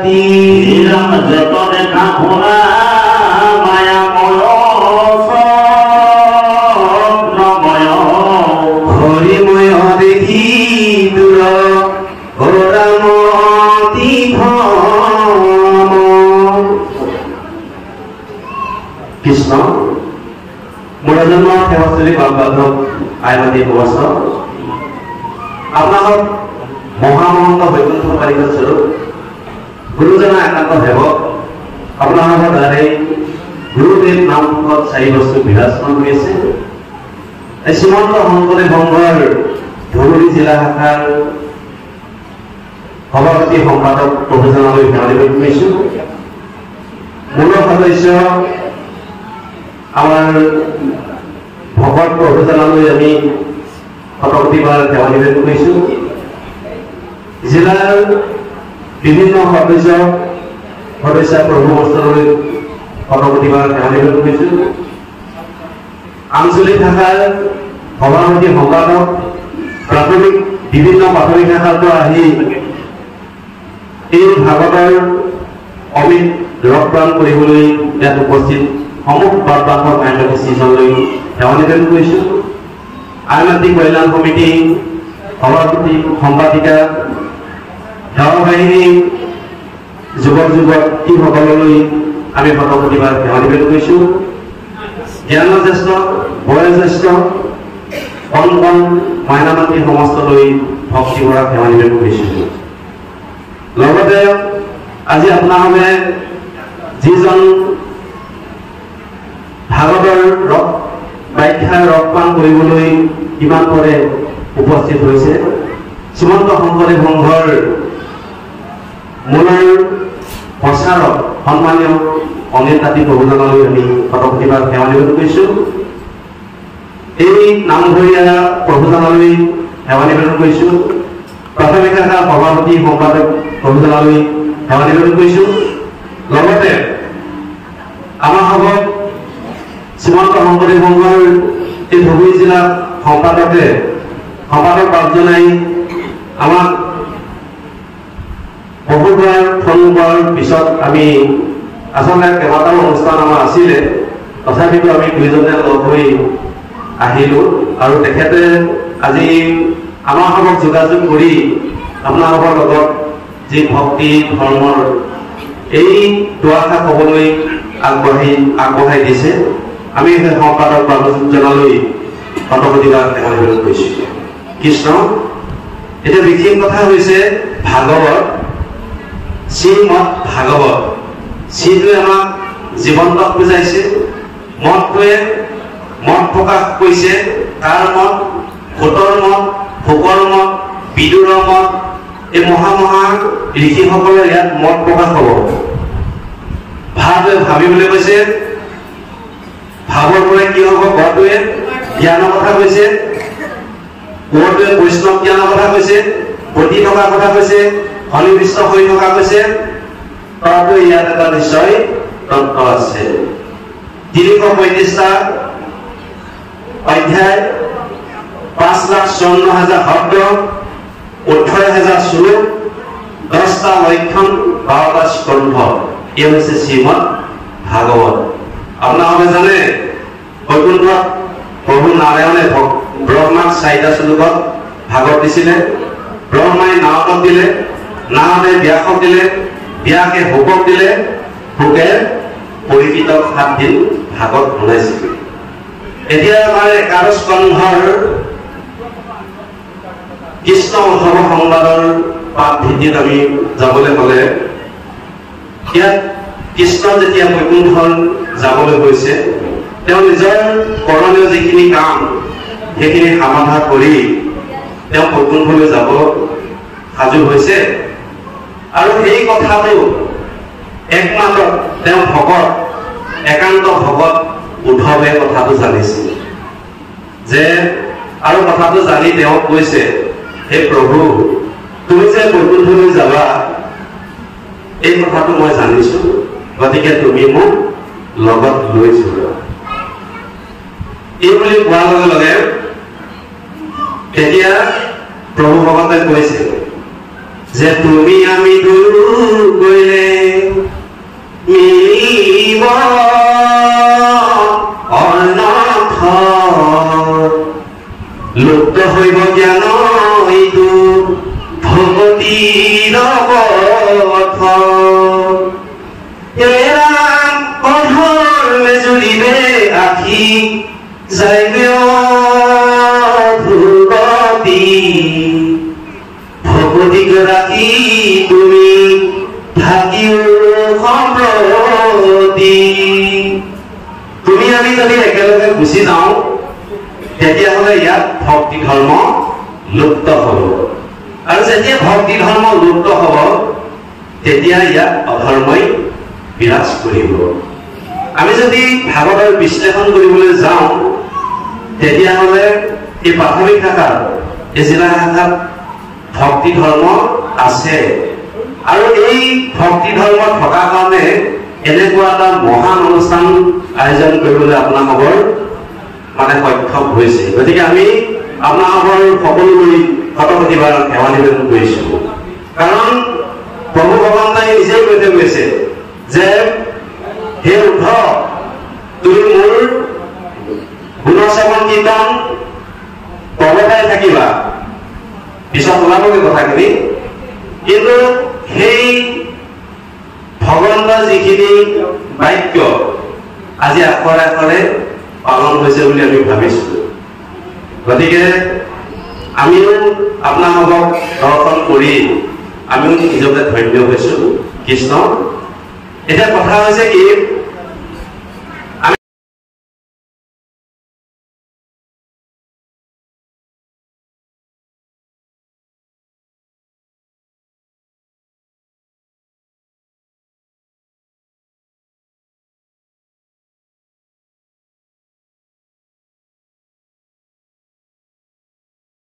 ৰাতি যত দেখা ভোলা মায়াময় স্বপ্নময় হৰিময় দেখি দূৰ ৰামতি কৃষ্ণ মোৰ জন্ম সেৱাস্থলী বান্ধৱ আইমাতী উপস্থ আপোনালোক মহামহন্ত বৈকুণ্ঠ কাৰিকৰ স্বৰূপ গুৰুজনা একান্ত সেৱক আপোনালোকৰ দ্বাৰাই গুৰুদেৱ নামঘৰত 4 বস্তু বিৰাজমান কৰি আছে। এই শ্ৰীমন্ত শংকৰদেৱ সংঘৰ ধুবুৰী জিলা শাখাৰ সভাপতি সম্পাদক প্ৰভুজনালৈ সেৱানিবেদন কৰিছোঁ। মূল সদস্য আমাৰ ভকত প্ৰভুজনালৈ আমি শতকোটিবাৰ সেৱানিবেদন কৰিছোঁ। জিলাৰ বিভিন্ন সদস্য প্ৰভু বস্ত্ৰলৈ শতকোটিবাৰ সেৱানিবেদন কৰিছোঁ। আঞ্চলিক শাখাৰ সভাপতি সম্পাদক বিভিন্ন প্ৰাথমিক শাখাৰ পৰা আহি এই ভাগৱতৰ অমিত ৰসদান কৰিবলৈ ইয়াত উপস্থিত সমূহ বান্ধৱ আইনবাদী শ্ৰীজনলৈ সেৱানিবেদন কৰিছোঁ। আইনবাদী কল্যাণ সমিতি সভাপতি সম্পাদিকা সেৱা বাহিনী যুৱক যুৱতীসকললৈ আমি শতকোটিবাৰ সেৱানিবেদন কৰিছোঁ। জ্ঞানজ্যেষ্ঠ বয়োজ্যেষ্ঠ কণ কণ মাইনা মাতৃ সমস্তলৈ ভক্তি ভৰা সেৱানিবেদন কৰিছোঁ। লগতে আজি আপোনালোকে যিজন ভাগৱতৰ ব্যাখ্যাৰ ৰসপান কৰিবলৈ কিমান পৰে উপস্থিত হৈছে শ্ৰীমন্ত শংকৰদেৱ সংঘৰ মূলৰ প্ৰচাৰক সন্মানীয় অনিল তাঁতী প্ৰভুজনালৈ আমি শতকোটিবাৰ সেৱানিবেদন কৰিছোঁ। এই নামঘৰীয়া প্ৰভুজনালৈ সেৱানিবেদন কৰিছোঁ। প্ৰাথমিক শাখাৰ সভাপতি সম্পাদক প্ৰভুজনালৈ সেৱানিবেদন কৰিছোঁ। লগতে আমাৰ সভাত শ্ৰীমন্ত শংকৰদেৱ সংঘৰ এই ধুবুৰী জিলা সম্পাদক বাদ জনাই আমাক বহুবাৰ ফোন কৰাৰ পিছত আমি আচলতে কেইবাটাও অনুষ্ঠান আমাৰ আছিলে, তথাপিতো আমি দুইজনে লগ হৈ আহিলোঁ আৰু তেখেতে আজি আমাৰ সভাত যোগাযোগ কৰি আপোনালোকৰ লগত যি ভক্তি ধৰ্মৰ এই দুআষাৰ ক'বলৈ আগবঢ়াই দিছে। আমি সেই সম্পাদক বাবুজনালৈ শতকোটিবাৰ সেৱানিবেদন কৰিছোঁ। কৃষ্ণ এতিয়া বিশেষ কথা হৈছে ভাগৱত, শ্ৰীমদ ভাগৱত। শ্ৰীটোৱে আমাক জীৱন্তক বুজাইছে, মতটোৱে মত প্ৰকাশ কৰিছে। তাৰ মত, ভূতৰ মত, ভোকৰ মত, বিদুৰৰ মত, এই মহা ঋষিসকলৰ ইয়াত মত প্ৰকাশ হ'ব। ভাৱটোৱে ভাবিবলৈ কৈছে, ভাৱৰ পৰা কি হ'ব? গটোৱে জ্ঞানৰ কথা কৈছে, কোৰটোৱে বৈষ্ণৱ জ্ঞানৰ কথা কৈছে, বতি থকাৰ কথা কৈছে, সন্নিবিষ্ট হৈ থকা কৈছে। তৰটোৱে ইয়াত এটা নিশ্চয় তত্ত্ব আছে। 335টা অধ্যায়, 5,54,000 শব্দ, 18,000 শ্লোক, 10টা লক্ষণ, 12টা স্কন্ধ। এই হৈছে শ্ৰীমদ ভাগৱত। আপোনালোকে জানে বৈকুণ্ঠত প্ৰভু নাৰায়ণে ব্ৰহ্মাক 4টা শ্লোকত ভাগৱত দিছিলে। ব্ৰহ্মাই নাৰদক দিলে, নাৰদে ব্যাসক দিলে, ব্যাসে শুকক দিলে, শুকে পৰীক্ষিতক 7 দিন ভাগৱত শুনাইছিল। এতিয়া আমাৰ 11 স্কন্ধৰ কৃষ্ণ উদ্ধৱ সংবাদৰ পাঠ ভিত্তিত আমি যাবলৈ হ'লে ইয়াত কৃষ্ণ যেতিয়া বৈকুণ্ঠ যাবলৈ গৈছে, তেওঁ নিজৰ কৰণীয় যিখিনি কাম সেইখিনি সমাধা কৰি তেওঁ বৈকুণ্ঠলৈ যাব সাজু হৈছে। আৰু এই কথাটো একমাত্ৰ তেওঁ ভকত, একান্ত ভকত উদ্ধৱে কথাটো জানিছিল যে, আৰু কথাটো জানি তেওঁ কৈছে, হে প্ৰভু, তুমি যে বৈকুণ্ঠলৈ যাবা এই কথাটো মই জানিছো, গতিকে তুমি মোক লগত লৈ যোৱা। এই বুলি কোৱাৰ লগে লগে তেতিয়া প্ৰভু ভগতে কৈছে যে তুমি আমি দুয়ো গ'লে মিলিব অনৰ্থ লুপ্ত হইব জ্ঞান এইটো ভগতিৰ পথ এৰা অধৰ মেজুৰিবে আখি যাইবে অধুগতি ভগতি গৰাকী তুমি থাকিও সম্প্ৰতি তুমি আমি যদি একেলগে গুচি যাওঁ তেতিয়াহ'লে ইয়াত ভক্তি ধৰ্ম লুপ্ত হ'ব আৰু যেতিয়া ভক্তি ধৰ্ম লুপ্ত হ'ব তেতিয়া ইয়াত অধৰ্মই বিৰাজ কৰিব আমি যদি ভাগৱতৰ বিশ্লেষণ কৰিবলৈ যাওঁ তেতিয়াহ'লে এই প্ৰাথমিক শাখাত এই জিলা শাখাত ভক্তি ধৰ্ম আছে আৰু এই ভক্তি ধৰ্ম থকাৰ কাৰণে এনেকুৱা এটা মহান অনুষ্ঠান আয়োজন কৰিবলৈ আপোনালোকৰ মানে সক্ষম হৈছে গতিকে আমি আপোনালোকৰ সকলোলৈ শতকোটিবাৰ সেৱা নিবেদন কৰিছোঁ কাৰণ প্ৰভু ভগৱানে নিজেই কৈ থৈ গৈছে যে হে উদ্ধৱ তুমি মোৰ গুণশ্ৰৱণ কীৰ্তন প্ৰৱৰ্তাই থাকিবা পিছত ওলাবগৈ কথাখিনি কিন্তু সেই ভগৱন্তৰ যিখিনি বাক্য আজি আখৰে আখৰে পালন হৈছে বুলি আমি ভাবিছোঁ গতিকে আমিও আপোনালোকক দৰ্শন কৰি আমিও নিজকে ধন্য হৈছোঁ কৃষ্ণ এতিয়া কথা হৈছে কি